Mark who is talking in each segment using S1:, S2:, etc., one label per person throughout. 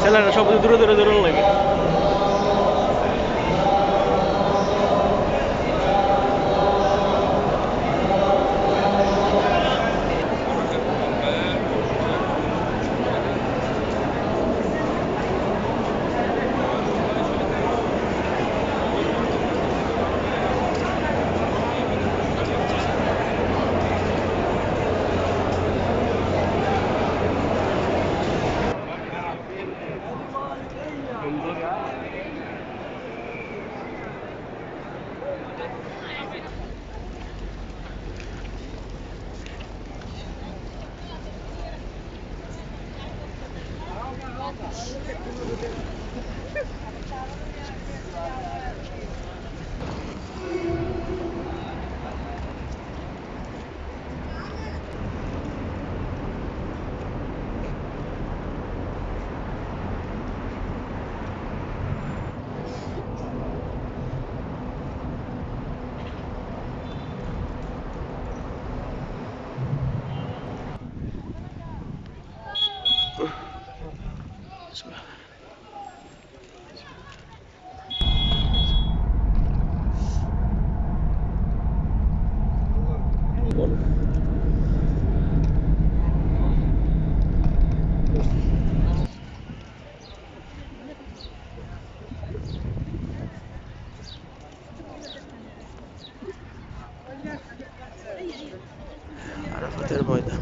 S1: ছেলেরা সব দূরে দূরে দূরে লাগে। আরাফাতের ময়দান।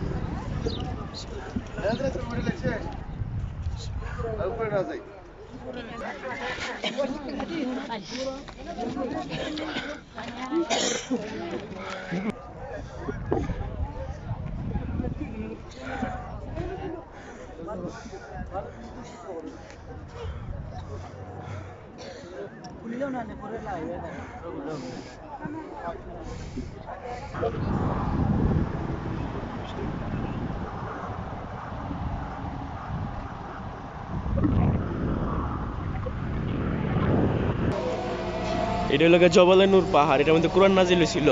S1: এটা হলো জবলে নূর পাহাড়, এটার মধ্যে কুরআন নাজিল হয়েছিল।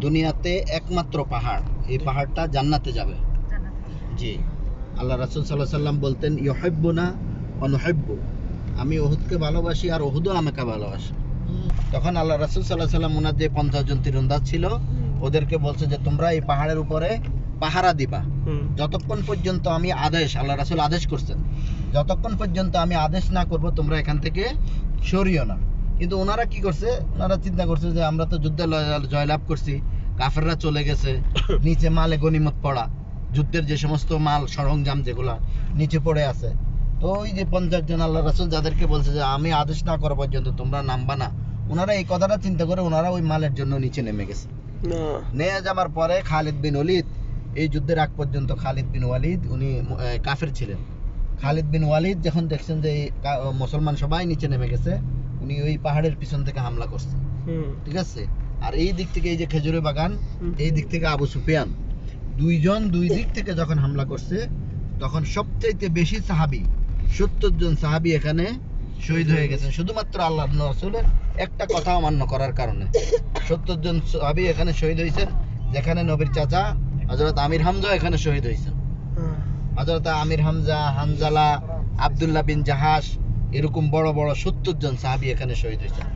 S2: দুনিয়াতে একমাত্র পাহাড়, এই পাহাড়টা জান্নাতে যাবে। জি, আল্লাহ রাসূল সাল্লাল্লাহু আলাইহি সাল্লাম বলতেন ইউহিব্বুনা ওয়া নুহিব্বু, আমি ওহুদকে ভালোবাসি আর ওহুদও আমাকে ভালোবাসে। তখন আল্লাহ রাসূল সাল্লাল্লাহু আলাইহি সাল্লাম ওনার যে 50 জন তীরন্দাজ ছিল ওদেরকে বলছে যে তোমরা এই পাহাড়ের উপরে পাহারা দিবা যতক্ষণ পর্যন্ত আমি আদেশ, আল্লাহ রাসূল আদেশ করছেন, যতক্ষণ পর্যন্ত আমি আদেশ না করব তোমরা এখান থেকে সরিও না। কিন্তু ওনারা কি করছে, ওনারা চিন্তা করছে যে আমরা তো যুদ্ধে জয়লাভ করছি, কাফেররা চলে গেছে, নিচে মালে গনিমত পড়া, যুদ্ধের যে সমস্ত মাল সরঞ্জাম যেগুলা নিচে পড়ে আছে। তো ওই যে 50 জন আল্লাহ রাসূল যাদেরকে বলছে যে আমি আদেশ না করা পর্যন্ত তোমরা নামবা না, ওনারা এই কথাটা চিন্তা করে ওনারা ওই মালের জন্য নিচে নেমে গেছে। নেমে যাওয়ার পরে খালিদ বিন ওয়ালিদ, এই যুদ্ধের আগ পর্যন্ত খালিদ বিন ওয়ালিদ উনি কাফের ছিলেন। খালিদ বিন ওয়ালিদ যখন দেখছেন যে মুসলমান সবাই নিচে নেমে গেছে, উনি ওই পাহাড়ের পিছন থেকে হামলা করছে, ঠিক আছে। আর এই দিক থেকে এই যে খেজুরের বাগান, এই দিক থেকে আবু সুফিয়ান, দুইজন দুই দিক থেকে যখন হামলা করছে তখন সবচাইতে বেশি সাহাবী 70 জন সাহাবী এখানে শহীদ হয়ে গেছেন শুধুমাত্র আল্লাহর রাসূলের একটা কথা অমান্য করার কারণে। 70 জন সাহাবী এখানে শহীদ হয়েছেন, যেখানে নবীর চাচা হযরত আমির হামজা এখানে শহীদ হয়েছেন। হযরত আমির হামজা, হানজালা, আব্দুল্লাহ বিন জাহাশ, এরকম বড় বড় 70 জন সাহাবী এখানে শহীদ হয়েছেন।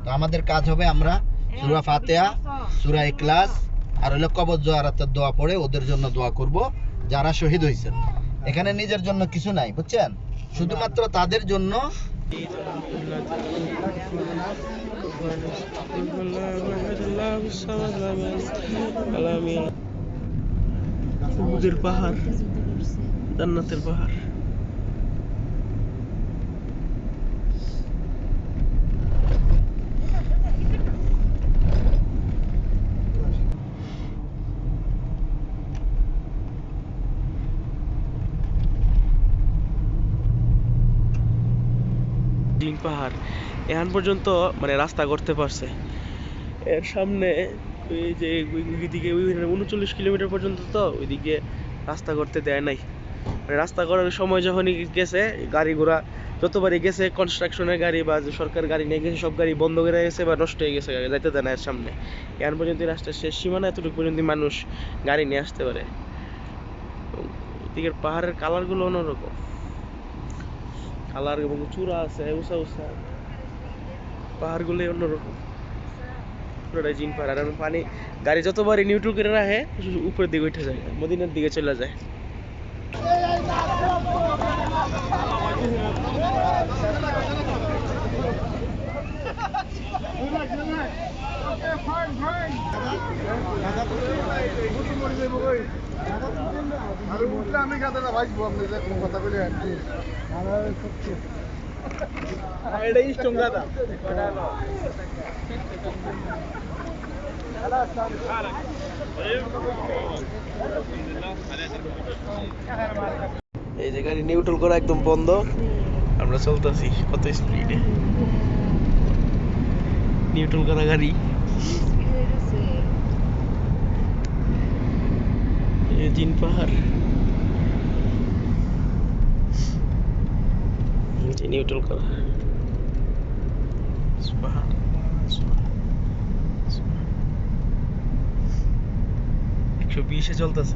S2: তো আমাদের কাজ হবে আমরা সূরা ফাতিহা, সূরা ইখলাস আর হলো কবর জিয়ারতের দোয়া পড়ে ওদের জন্য দোয়া করব যারা শহীদ হয়েছেন। এখানে নিজের জন্য কিছু নাই, বুঝছেন, শুধুমাত্র তাদের জন্য।
S1: পাহাড়, জান্নাতের পাহাড়। পাহাড় এখন পর্যন্ত মানে রাস্তা করতে পারছে, এর সামনে ওই যে ওইদিকে 39 কিলোমিটার পর্যন্ত, তো ওইদিকে রাস্তা করতে দেয় নাই। মানে রাস্তা করার সময় যখনই গেছে, গাড়ি ঘোড়া যতবারই গেছে, কনস্ট্রাকশনের গাড়ি বা যে সরকার গাড়ি নিয়ে গেছে সব গাড়ি বন্ধ করে গেছে বা নষ্ট হয়ে গেছে, যাইতে দেয় না এর সামনে। এখন পর্যন্ত রাস্তার শেষ সীমানা, এতটুকু পর্যন্ত মানুষ গাড়ি নিয়ে আসতে পারে। এদিকের পাহাড়ের কালারগুলো অন্যরকম কালার, এবং চূড়া আছে উঁচা উঁচা, পাহাড়গুলো অন্যরকম। জিন পাহাড়, আর পানি গাড়ি যতবারই নিউট্রাল করে রাখে উপরের দিকে উঠে যায়, মদিনার দিকে চলে যায়।
S3: আমি গাদাটা ভাইবো আপনি কথা বলে এটা ইস্টং গাদা।
S1: এই যে গাড়ি নিউট্রাল করা একদম বন্ধ, আমরা চলতেছি কত স্পিডে, নিউট্রাল করা গাড়ি। এই জিন পাহাড়, নিউট্রাল করা পাহাড়। 120-এ চলতেছে।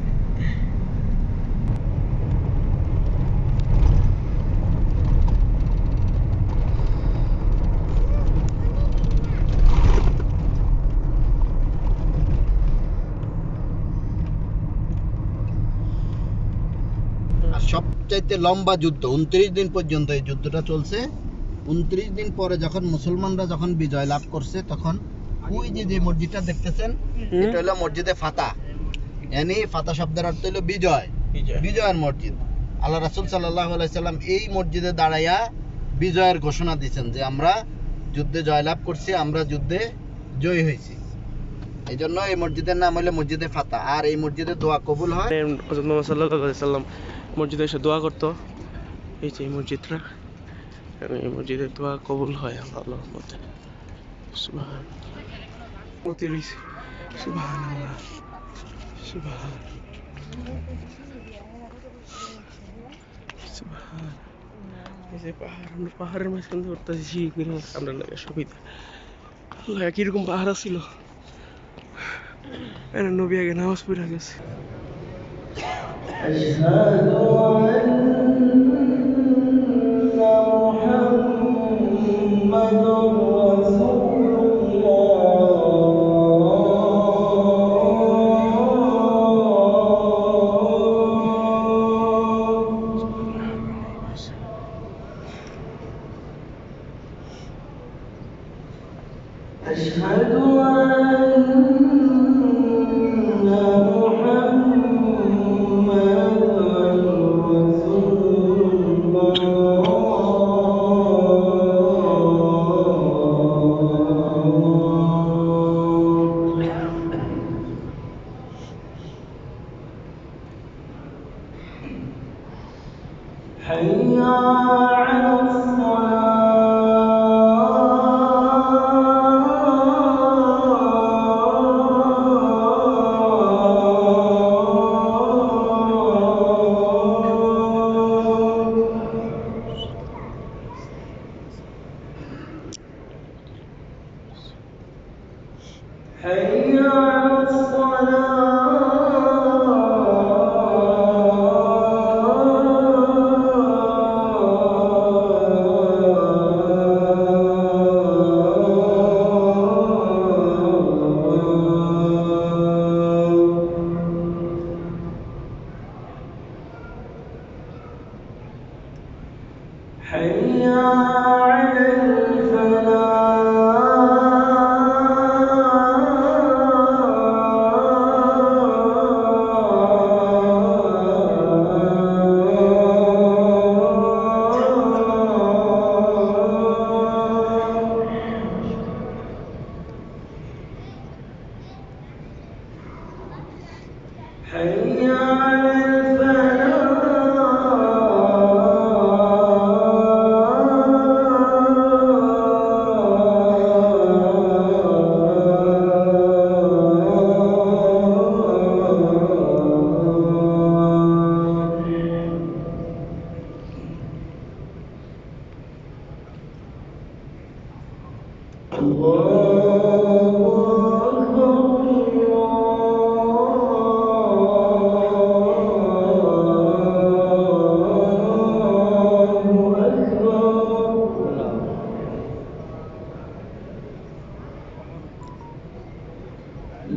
S2: সবচাইতে লম্বা যুদ্ধ 29 দিন পর্যন্ত এই যুদ্ধটা চলছে। 29 দিন পরে যখন মুসলমানরা যখন বিজয় লাভ করছে, তখন ওই যে মসজিদটা দেখতেছেন, এটা হলো মসজিদে ফাতা। মানে ফাতা শব্দের অর্থ হলো বিজয়, বিজয়ের মসজিদ। আল্লাহ রাসূল সাল্লাল্লাহু আলাইহি সাল্লাম এই মসজিদে দাঁড়াইয়া বিজয়ের ঘোষণা দিয়েছেন যে আমরা যুদ্ধে জয়লাভ করছি, আমরা যুদ্ধে জয়ী হয়েছি। এই জন্য এই মসজিদের নাম হলো মসজিদে ফাতা। আর এই মসজিদে দোয়া কবুল হয়।
S1: হযরত মুহাম্মদ সাল্লাল্লাহু আলাইহি সাল্লাম মসজিদে এসে দোয়া করতো। এই যে এই মসজিদটা, এই মসজিদে দোয়া কবুল হয় আল্লাহর রহমতে। সুবহানাল্লাহ, সুবহানাল্লাহ, সুবহান, সুবহান। এই যে পাহাড়, আমরা পাহাড়ের মাঝখান দিয়ে উঠতেছি, আমরা লাগে সুবিধা। আল্লাহ, কিরকম পাহাড় ছিল, নবী আগে নামাজ পড়ে গেছে।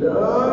S4: لا